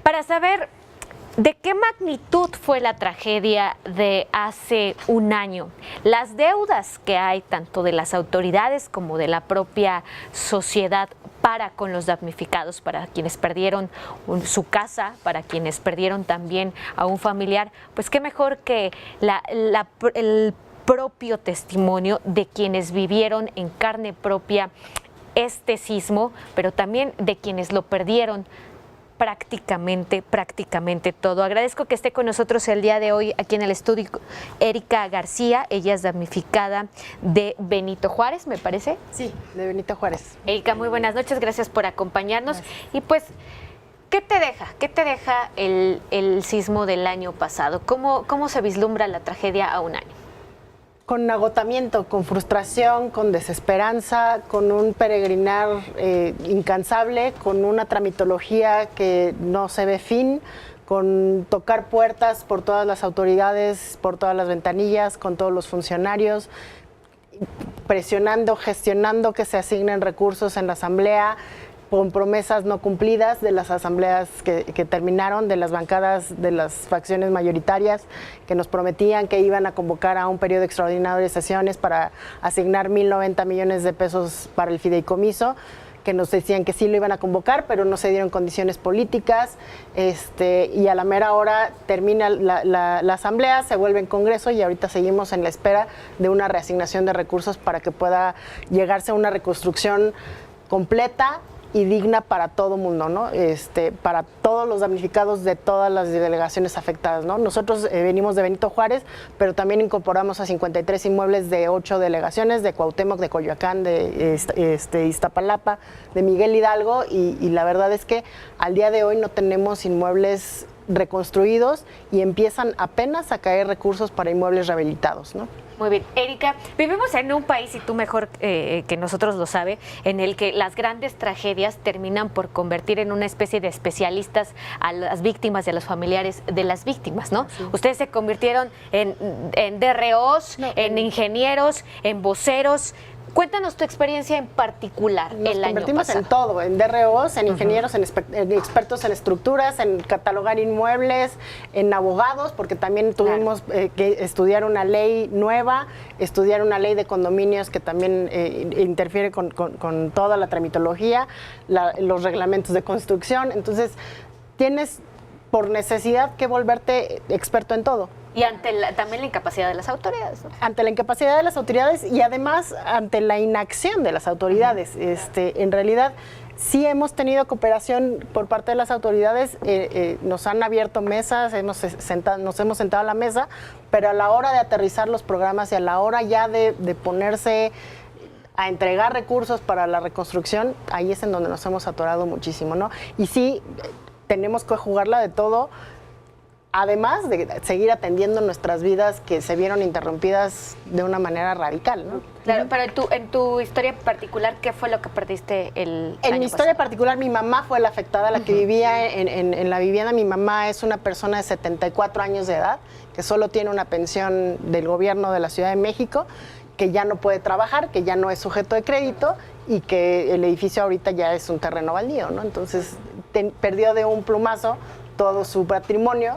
para saber de qué magnitud fue la tragedia de hace un año, las deudas que hay tanto de las autoridades como de la propia sociedad para con los damnificados, para quienes perdieron su casa, para quienes perdieron también a un familiar, pues qué mejor que el propio testimonio de quienes vivieron en carne propia este sismo, pero también de quienes lo perdieron prácticamente todo. Agradezco que esté con nosotros el día de hoy aquí en el estudio Erika García. Ella es damnificada de Benito Juárez, ¿me parece? Sí, de Benito Juárez. Erika, muy buenas noches, gracias por acompañarnos. Gracias. Y pues, ¿qué te deja el sismo del año pasado? ¿Cómo se vislumbra la tragedia a un año? Con agotamiento, con frustración, con desesperanza, con un peregrinar incansable, con una tramitología que no se ve fin, con tocar puertas por todas las autoridades, por todas las ventanillas, con todos los funcionarios, presionando, gestionando que se asignen recursos en la asamblea, con promesas no cumplidas de las asambleas que terminaron, de las bancadas de las facciones mayoritarias que nos prometían que iban a convocar a un periodo extraordinario de sesiones para asignar 1,090 millones de pesos para el fideicomiso, que nos decían que sí lo iban a convocar, pero no se dieron condiciones políticas, y a la mera hora termina la asamblea, se vuelve en Congreso y ahorita seguimos en la espera de una reasignación de recursos para que pueda llegarse a una reconstrucción completa y digna para todo mundo, ¿no? Para todos los damnificados de todas las delegaciones afectadas, ¿no? Nosotros venimos de Benito Juárez, pero también incorporamos a 53 inmuebles de 8 delegaciones, de Cuauhtémoc, de Coyoacán, de Iztapalapa, de Miguel Hidalgo, y la verdad es que al día de hoy no tenemos inmuebles reconstruidos y empiezan apenas a caer recursos para inmuebles rehabilitados, ¿no? Muy bien. Erika, vivimos en un país, y tú mejor que nosotros lo sabes, en el que las grandes tragedias terminan por convertir en una especie de especialistas a las víctimas y a los familiares de las víctimas, ¿no? Sí. Ustedes se convirtieron en DROs, en ingenieros, en voceros. Cuéntanos tu experiencia en particular el año pasado. Nos convertimos en todo, en DROs, en ingenieros, en expertos en estructuras, en catalogar inmuebles, en abogados, porque también tuvimos que estudiar una ley nueva, estudiar una ley de condominios que también interfiere con toda la tramitología, los reglamentos de construcción. Entonces, tienes por necesidad que volverte experto en todo. Y ante también la incapacidad de las autoridades, ¿no? Ante la incapacidad de las autoridades y además ante la inacción de las autoridades. En realidad, sí hemos tenido cooperación por parte de las autoridades, nos han abierto mesas, nos hemos sentado a la mesa, pero a la hora de aterrizar los programas y a la hora ya de ponerse a entregar recursos para la reconstrucción, ahí es en donde nos hemos atorado muchísimo, ¿no? Y sí, tenemos que jugarla de todo, además de seguir atendiendo nuestras vidas que se vieron interrumpidas de una manera radical, ¿no? Claro, pero en tu historia particular, ¿qué fue lo que perdiste el año En mi historia pasado? particular, mi mamá fue la afectada, la que vivía en la vivienda. Mi mamá es una persona de 74 años de edad, que solo tiene una pensión del gobierno de la Ciudad de México, que ya no puede trabajar, que ya no es sujeto de crédito y que el edificio ahorita ya es un terreno baldío, ¿no? Entonces, perdió de un plumazo todo su patrimonio,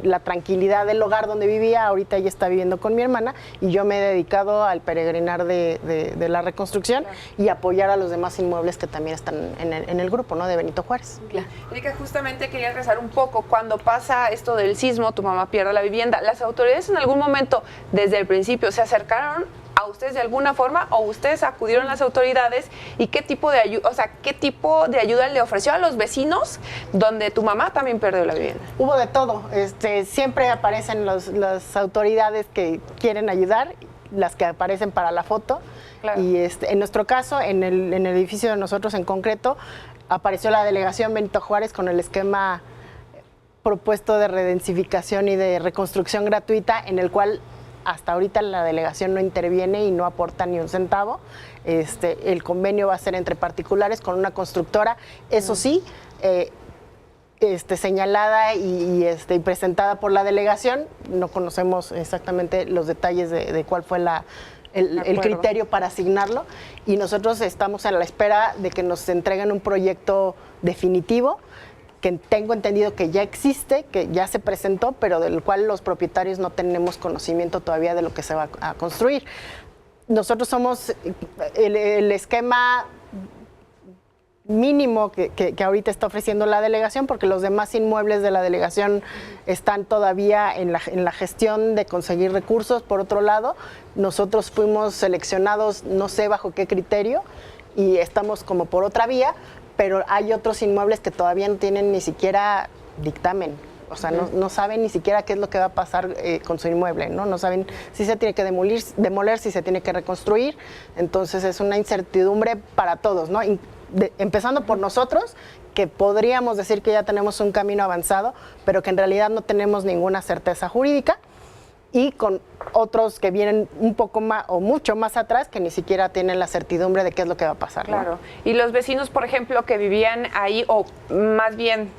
la tranquilidad del hogar donde vivía. Ahorita ella está viviendo con mi hermana y yo me he dedicado al peregrinar de la reconstrucción y apoyar a los demás inmuebles que también están en el grupo, ¿no? De Benito Juárez. Claro. Erika, justamente quería regresar un poco. Cuando pasa esto del sismo, tu mamá pierde la vivienda, ¿las autoridades en algún momento, desde el principio, se acercaron a ustedes de alguna forma o ustedes acudieron a las autoridades y qué tipo de ayuda, qué tipo de ayuda le ofreció a los vecinos donde tu mamá también perdió la vivienda? Hubo de todo, siempre aparecen las autoridades que quieren ayudar, las que aparecen para la foto. Claro. Y en nuestro caso, en el edificio de nosotros en concreto, apareció la delegación Benito Juárez con el esquema propuesto de redensificación y de reconstrucción gratuita, en el cual hasta ahorita la delegación no interviene y no aporta ni un centavo. El convenio va a ser entre particulares con una constructora, eso sí, señalada y presentada por la delegación. No conocemos exactamente los detalles de cuál fue el criterio para asignarlo, y nosotros estamos a la espera de que nos entreguen un proyecto definitivo que tengo entendido que ya existe, que ya se presentó, pero del cual los propietarios no tenemos conocimiento todavía de lo que se va a construir. Nosotros somos el esquema mínimo que ahorita está ofreciendo la delegación, porque los demás inmuebles de la delegación están todavía en la gestión de conseguir recursos. Por otro lado, nosotros fuimos seleccionados, no sé bajo qué criterio, y estamos como por otra vía, pero hay otros inmuebles que todavía no tienen ni siquiera dictamen. O sea, no saben ni siquiera qué es lo que va a pasar con su inmueble, ¿no? No saben si se tiene que demoler, si se tiene que reconstruir. Entonces es una incertidumbre para todos, ¿no? Empezando por nosotros, que podríamos decir que ya tenemos un camino avanzado, pero que en realidad no tenemos ninguna certeza jurídica, y con otros que vienen un poco más o mucho más atrás, que ni siquiera tienen la certidumbre de qué es lo que va a pasar, ¿no? Claro. Y los vecinos, por ejemplo, que vivían ahí, o más bien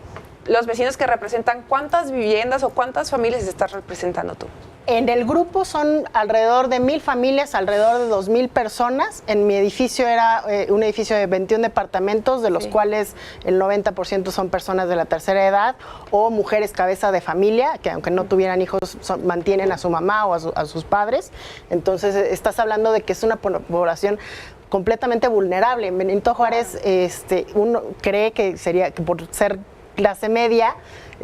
los vecinos que representan, ¿cuántas viviendas o cuántas familias estás representando tú? En el grupo son alrededor de 1,000 familias, alrededor de 2,000 personas. En mi edificio era un edificio de 21 departamentos, de los cuales el 90% son personas de la tercera edad o mujeres cabeza de familia, que aunque no tuvieran hijos, mantienen a su mamá o a sus padres. Entonces, estás hablando de que es una población completamente vulnerable. En Benito Juárez, uno cree que por ser clase media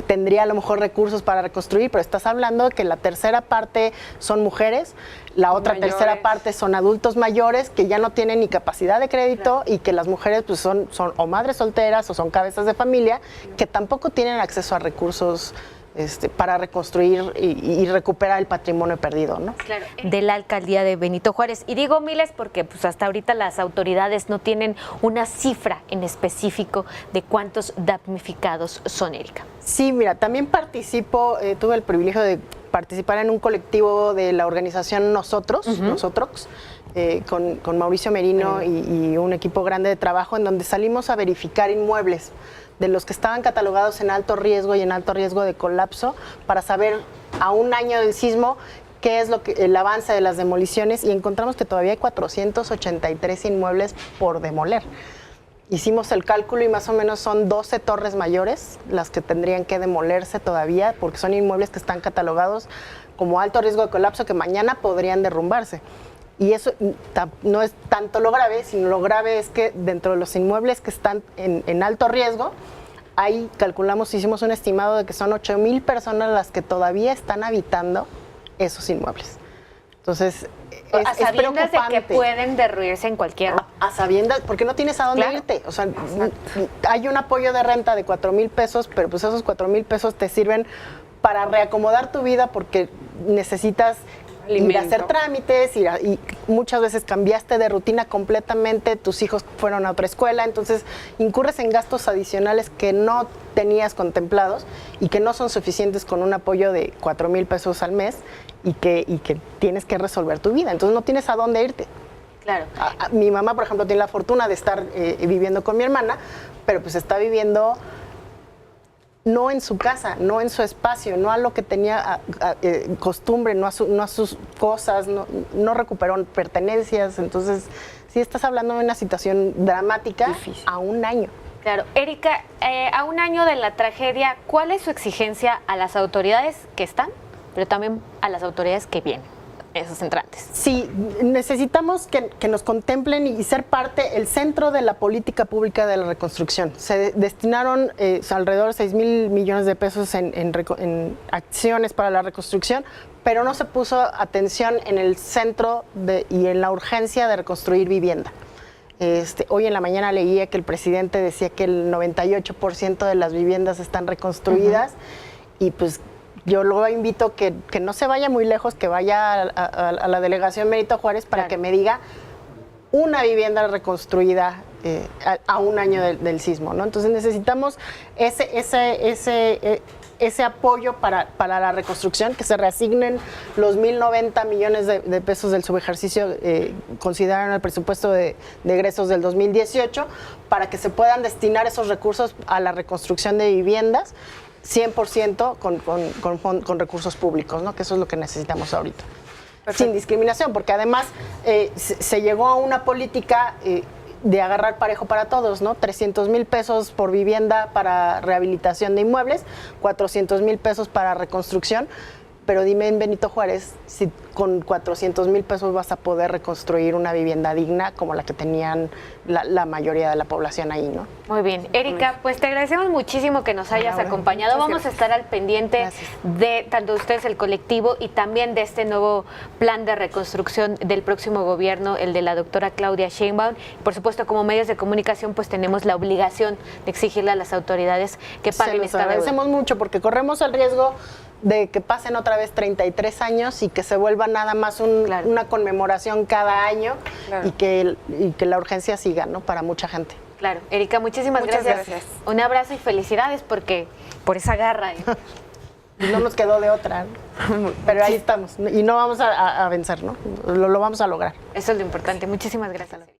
tendría a lo mejor recursos para reconstruir, pero estás hablando de que la tercera parte son mujeres, la otra tercera parte son adultos mayores que ya no tienen ni capacidad de crédito, y que las mujeres pues son o madres solteras o son cabezas de familia que tampoco tienen acceso a recursos para reconstruir y recuperar el patrimonio perdido, ¿no? Claro. De la alcaldía de Benito Juárez. Y digo miles porque pues hasta ahorita las autoridades no tienen una cifra en específico de cuántos damnificados son, Erika. Sí, mira, también tuve el privilegio de participar en un colectivo de la organización Nosotros, con Mauricio Merino y un equipo grande de trabajo, en donde salimos a verificar inmuebles de los que estaban catalogados en alto riesgo y en alto riesgo de colapso, para saber a un año del sismo qué es el avance de las demoliciones, y encontramos que todavía hay 483 inmuebles por demoler. Hicimos el cálculo y más o menos son 12 torres mayores las que tendrían que demolerse todavía, porque son inmuebles que están catalogados como alto riesgo de colapso, que mañana podrían derrumbarse. Y eso no es tanto lo grave, sino lo grave es que dentro de los inmuebles que están en alto riesgo, ahí hicimos un estimado de que son 8,000 personas las que todavía están habitando esos inmuebles. Entonces, a sabiendas de que pueden derruirse en cualquier... A sabiendas, porque no tienes a dónde irte. O sea, hay un apoyo de renta de 4,000 pesos, pero pues esos 4,000 pesos te sirven para reacomodar tu vida, porque necesitas ir a hacer trámites, y muchas veces cambiaste de rutina completamente, tus hijos fueron a otra escuela, entonces incurres en gastos adicionales que no tenías contemplados y que no son suficientes con un apoyo de 4,000 pesos al mes, y que tienes que resolver tu vida, entonces no tienes a dónde irte. Claro. Mi mamá, por ejemplo, tiene la fortuna de estar viviendo con mi hermana, pero pues está viviendo no en su casa, no en su espacio, no a lo que tenía costumbre, no a sus cosas, no recuperó pertenencias. Entonces, sí estás hablando de una situación dramática. Difícil. A un año. Claro. Erika, a un año de la tragedia, ¿cuál es su exigencia a las autoridades que están, pero también a las autoridades que vienen, esos entrantes? Sí, necesitamos que nos contemplen y ser parte, el centro de la política pública de la reconstrucción. Se destinaron alrededor de 6,000 millones de pesos en acciones para la reconstrucción, pero no se puso atención en el centro y en la urgencia de reconstruir vivienda. Hoy en la mañana leía que el presidente decía que el 98% de las viviendas están reconstruidas, y pues yo luego invito que no se vaya muy lejos, que vaya a la delegación Benito Juárez para que me diga una vivienda reconstruida a un año del sismo, ¿no? Entonces necesitamos ese apoyo para la reconstrucción, que se reasignen los 1,090 millones de pesos del subejercicio considerados en el presupuesto de egresos del 2018, para que se puedan destinar esos recursos a la reconstrucción de viviendas 100% con recursos públicos, ¿no? Que eso es lo que necesitamos ahorita. Perfecto. Sin discriminación, porque además se llegó a una política de agarrar parejo para todos, ¿no? 300,000 pesos por vivienda para rehabilitación de inmuebles, 400,000 pesos para reconstrucción. Pero dime en Benito Juárez si con 400,000 pesos vas a poder reconstruir una vivienda digna como la que tenían la mayoría de la población ahí, ¿no? Muy bien. Erika, pues te agradecemos muchísimo que nos hayas acompañado. Vamos a estar al pendiente de tanto ustedes, el colectivo, y también de este nuevo plan de reconstrucción del próximo gobierno, el de la doctora Claudia Sheinbaum. Por supuesto, como medios de comunicación, pues tenemos la obligación de exigirle a las autoridades que paguen esta deuda. Agradecemos mucho porque corremos el riesgo de que pasen otra vez 33 años y que se vuelva nada más una conmemoración cada año y que la urgencia siga, ¿no? Para mucha gente. Claro. Erika, muchísimas gracias. Un abrazo y felicidades por esa garra. No nos quedó de otra, ¿no? Pero ahí estamos y no vamos a vencer, ¿no? Lo vamos a lograr. Eso es lo importante. Muchísimas gracias.